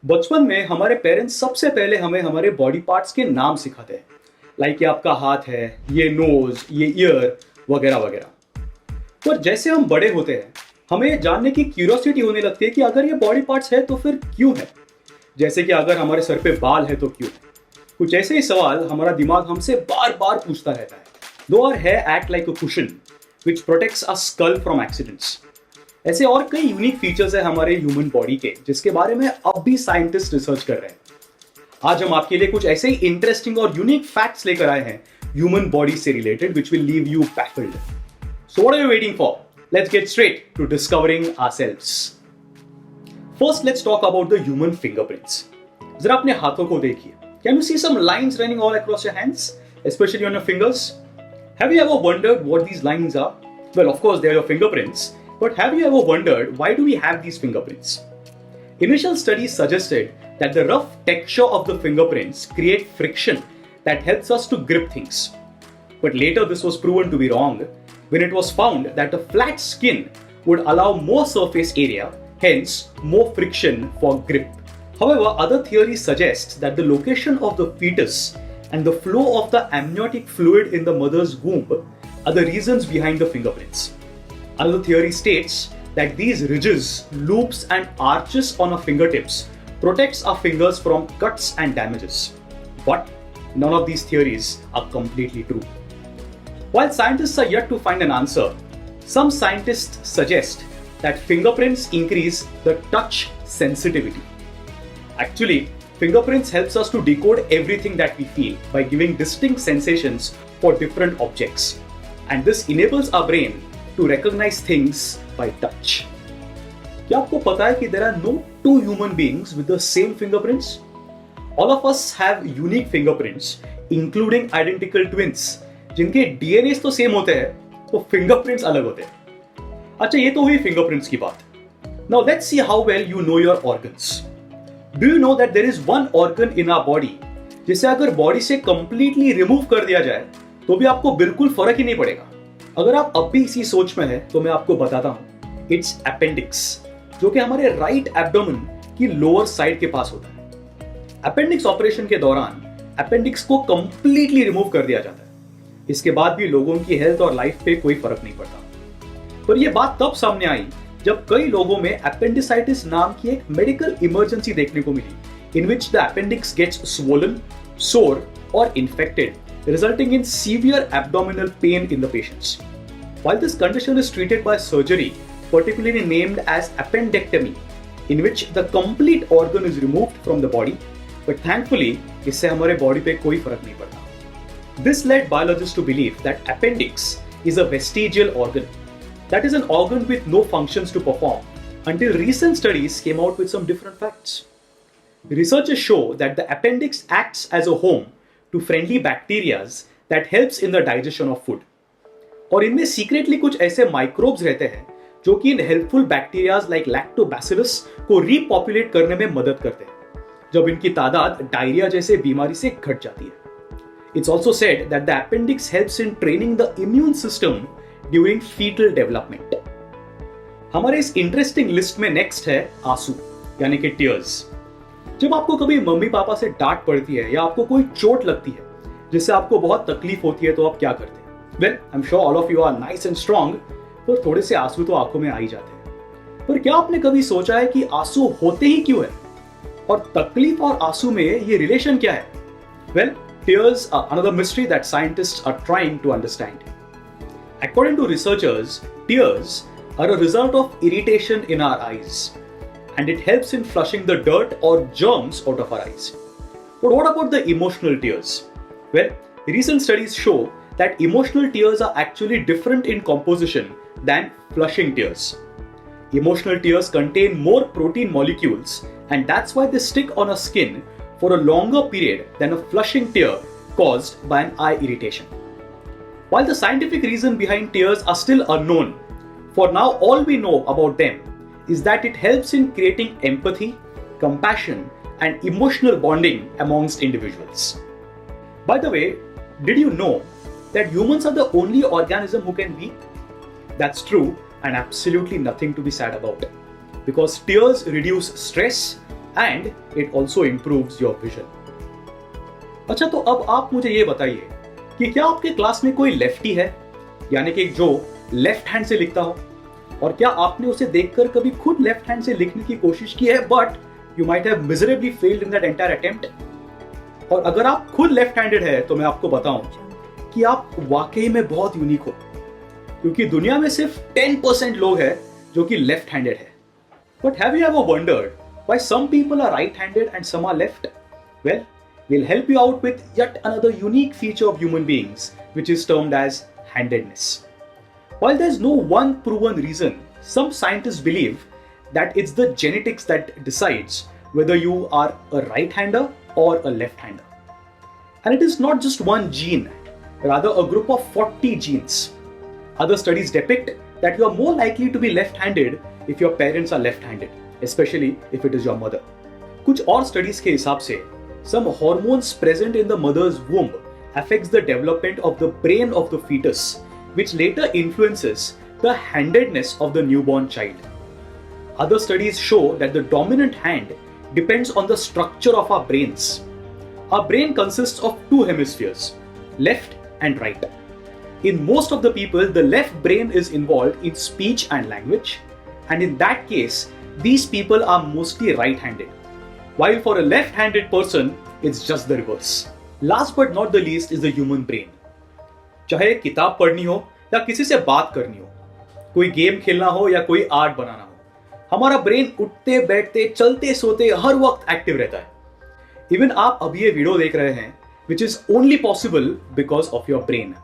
बचपन में हमारे पेरेंट्स सबसे पहले हमें हमारे बॉडी पार्ट्स के नाम सिखाते हैं। लाइक ये आपका हाथ है, ये नोज, ये ईयर, वगैरह वगैरह। पर जैसे हम बड़े होते हैं हमें ये जानने की क्यूरियोसिटी होने लगती है कि अगर ये बॉडी पार्ट्स है तो फिर क्यों है। जैसे कि अगर हमारे सर पे बाल है तो क्यों है। कुछ ऐसे ही सवाल हमारा दिमाग हमसे बार बार पूछता रहता है। Do our hair act like a cushion which protects a skull from accidents. ऐसे और कई यूनिक फीचर्स है हमारे ह्यूमन बॉडी के जिसके बारे में अब भी साइंटिस्ट रिसर्च कर रहे हैं। आज हम आपके लिए कुछ ऐसे ही इंटरेस्टिंग और यूनिक फैक्ट्स लेकर आए हैं ह्यूमन बॉडी से related which will leave you baffled. So what are you waiting for? Let's get straight to discovering ourselves. First let's talk about the human fingerprints. जरा अपने हाथों को देखिए। Can you see some lines running all across your hands, especially on your fingers? Have you ever wondered what these lines are? Well, of course, they are your fingerprints. But have you ever wondered why do we have these fingerprints? Initial studies suggested that the rough texture of the fingerprints create friction that helps us to grip things. But later this was proven to be wrong when it was found that a flat skin would allow more surface area, hence more friction for grip. However, other theories suggest that the location of the fetus and the flow of the amniotic fluid in the mother's womb are the reasons behind the fingerprints. Another theory states that these ridges, loops and arches on our fingertips protects our fingers from cuts and damages. But none of these theories are completely true. While scientists are yet to find an answer, some scientists suggest that fingerprints increase the touch sensitivity. Actually, fingerprints helps us to decode everything that we feel by giving distinct sensations for different objects. And this enables our brain to recognize things by touch. क्या आपको पता है कि there are no two human beings with the same fingerprints? All of us have unique fingerprints, including identical twins, जिनके DNA तो same होते हैं, तो fingerprints अलग होते हैं। अच्छा, ये तो हुई fingerprints की बात। Now let's see how well you know your organs. Do you know that there is one organ in our body जिसे अगर बॉडी से कंप्लीटली रिमूव कर दिया जाए तो भी आपको बिल्कुल फर्क ही नहीं पड़ेगा। अगर आप अब भी इसी सोच में हैं तो मैं आपको बताता हूं, इट्स अपेंडिक्स, जो कि हमारे राइट एब्डोमेन की लोअर साइड के पास होता है। अपेंडिक्स ऑपरेशन के दौरान अपेंडिक्स को कंप्लीटली रिमूव कर दिया जाता है। इसके बाद भी लोगों की हेल्थ और लाइफ पे कोई फर्क नहीं पड़ता। पर यह बात तब सामने आई जब कई लोगों में एपेंडिसाइटिस नाम की एक मेडिकल इमरजेंसी देखने को मिली, in which the appendix gets swollen, sore और infected, resulting in severe abdominal pain in the patients. While this condition is treated by surgery, particularly named as appendectomy, in which the complete organ is removed from the body, but thankfully इससे हमारे body पे कोई फर्क नहीं पड़ता। This led biologists to believe that appendix is a vestigial organ, that is an organ with no functions to perform, until recent studies came out with some different facts. Researchers show that the appendix acts as a home to friendly bacterias that helps in the digestion of food. और इनमें secretly कुछ ऐसे microbes रहते हैं जो कि इन helpful bacterias like lactobacillus को रीपॉपुलेट करने में मदद करते हैं जब इनकी तादाद डायरिया जैसे बीमारी से घट जाती है। It's also said that the appendix helps in training the immune system during foetal development. हमारे इस इंटरेस्टिंग लिस्ट में नेक्स्ट है आंसू, यानी कि टीयर्स। जब आपको कभी मम्मी पापा से डांट पड़ती है या आपको कोई चोट लगती है जिससे आपको बहुत तकलीफ होती है तो आप क्या करते हैं? Well, I am sure all of you are nice and strong, पर थोड़े से आंसू तो आंखों में आ ही जाते हैं। पर क्या आपने कभी सोचा है कि आंसू होते ही क्यों है और तकलीफ और आंसू में ये रिलेशन क्या है? Well, tears are another mystery that scientists are trying to understand. According to researchers, tears are a result of irritation in our eyes, and it helps in flushing the dirt or germs out of our eyes. But what about the emotional tears? Well, recent studies show that emotional tears are actually different in composition than flushing tears. Emotional tears contain more protein molecules, and that's why they stick on our skin for a longer period than a flushing tear caused by an eye irritation. While the scientific reason behind tears are still unknown, for now all we know about them is that it helps in creating empathy, compassion, and emotional bonding amongst individuals. By the way, did you know that humans are the only organism who can weep? That's true and absolutely nothing to be sad about. Because tears reduce stress, and it also improves your vision. अच्छा, तो अब आप मुझे ये बताइए कि क्या आपके क्लास में कोई लेफ्टी है, यानी कि जो लेफ्ट हैंड से लिखता हो, और क्या आपने उसे देखकर कभी खुद लेफ्ट हैंड से लिखने की कोशिश की है but you might have miserably failed in that entire attempt? और अगर आप खुद लेफ्ट हैंडेड है तो मैं आपको बताऊं कि आप वाकई में बहुत यूनिक हो, क्योंकि दुनिया में सिर्फ 10% लोग हैं जो कि लेफ्ट हैंडेड है. But have you ever wondered why some people are right handed and some are left? Well, we'll help you out with yet another unique feature of human beings, which is termed as handedness. While there's no one proven reason, some scientists believe that it's the genetics that decides whether you are a right-hander or a left-hander. And it is not just one gene, rather a group of 40 genes. Other studies depict that you are more likely to be left-handed if your parents are left-handed, especially if it is your mother. कुछ और studies के हिसाब से some hormones present in the mother's womb affects the development of the brain of the fetus, which later influences the handedness of the newborn child. Other studies show that the dominant hand depends on the structure of our brains. Our brain consists of two hemispheres, left and right. In most of the people, the left brain is involved in speech and language, and in that case, these people are mostly right-handed. While for a left-handed person, it's just the reverse. Last but not the least is the human brain. चाहे किताब पढ़नी हो या किसी से बात करनी हो, कोई गेम खेलना हो या कोई आर्ट बनाना हो, हमारा ब्रेन उठते बैठते चलते सोते हर वक्त एक्टिव रहता है. इवन आप अभी ये वीडियो देख रहे हैं, which is only possible because of your brain.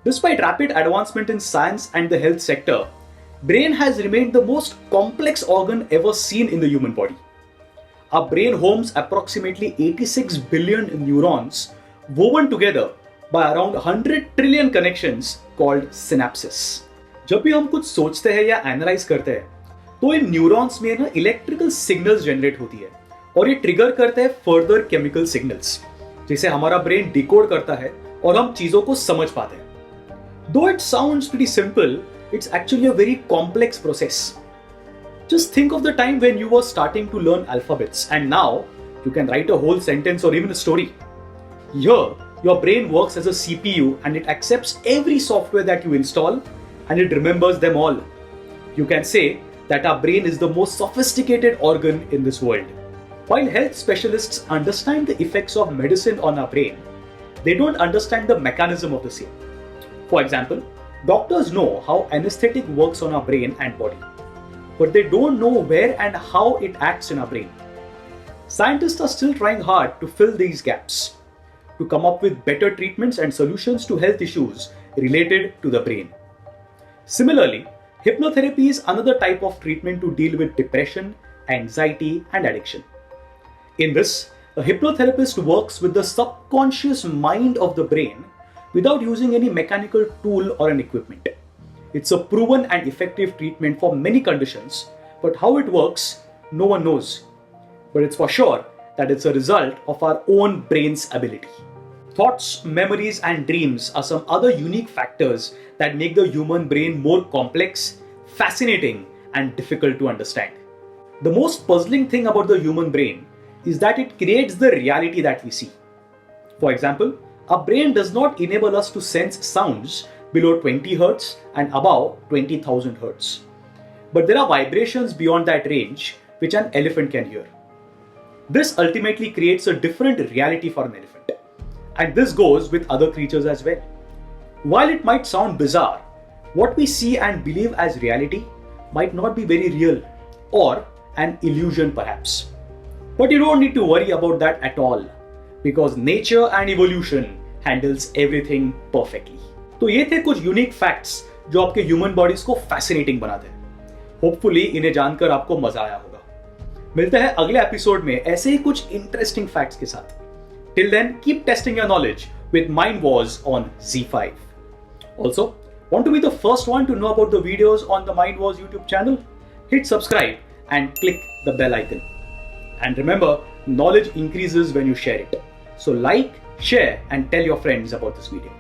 Despite rapid advancement in science and the health sector, brain has remained the most complex organ ever seen in the human body. Our brain homes approximately 86 billion neurons woven together by around 100 trillion connections called synapses. जब भी हम कुछ सोचते हैं या analyse करते हैं तो इन न्यूरॉन्स में ना इलेक्ट्रिकल सिग्नल्स जनरेट होती है और ये ट्रिगर करते हैं फर्दर केमिकल सिग्नल्स, जिसे हमारा ब्रेन डिकोड करता है और हम चीजों को समझ पाते हैं. Though it sounds pretty simple, it's actually a very complex process. Just think of the time when you were starting to learn alphabets and now you can write a whole sentence or even a story. Here, your brain works as a CPU and it accepts every software that you install and it remembers them all. You can say that our brain is the most sophisticated organ in this world. While health specialists understand the effects of medicine on our brain, they don't understand the mechanism of the same. For example, doctors know how anesthetic works on our brain and body, but they don't know where and how it acts in our brain. Scientists are still trying hard to fill these gaps, to come up with better treatments and solutions to health issues related to the brain. Similarly, hypnotherapy is another type of treatment to deal with depression, anxiety, and addiction. In this, a hypnotherapist works with the subconscious mind of the brain without using any mechanical tool or an equipment. It's a proven and effective treatment for many conditions, but how it works, no one knows. But it's for sure that it's a result of our own brain's ability. Thoughts, memories, and dreams are some other unique factors that make the human brain more complex, fascinating, and difficult to understand. The most puzzling thing about the human brain is that it creates the reality that we see. For example, our brain does not enable us to sense sounds below 20 Hz and above 20,000 Hz. But there are vibrations beyond that range which an elephant can hear. This ultimately creates a different reality for an elephant. And this goes with other creatures as well. While it might sound bizarre, what we see and believe as reality might not be very real, or an illusion perhaps. But you don't need to worry about that at all, because nature and evolution handles everything perfectly. तो ये थे कुछ unique facts जो आपके human bodies को fascinating बनाते हैं. Hopefully इन्हें जानकर आपको मजा आया होगा. मिलते हैं अगले एपिसोड में ऐसे ही कुछ इंटरेस्टिंग फैक्ट्स के साथ. Till then, keep testing your knowledge with Mind Wars on Z5. Also, want to be the first one to know about the videos on the Mind Wars YouTube channel? Hit subscribe and click the bell icon. And remember, knowledge increases when you share it. So like, share, and tell your friends about this video.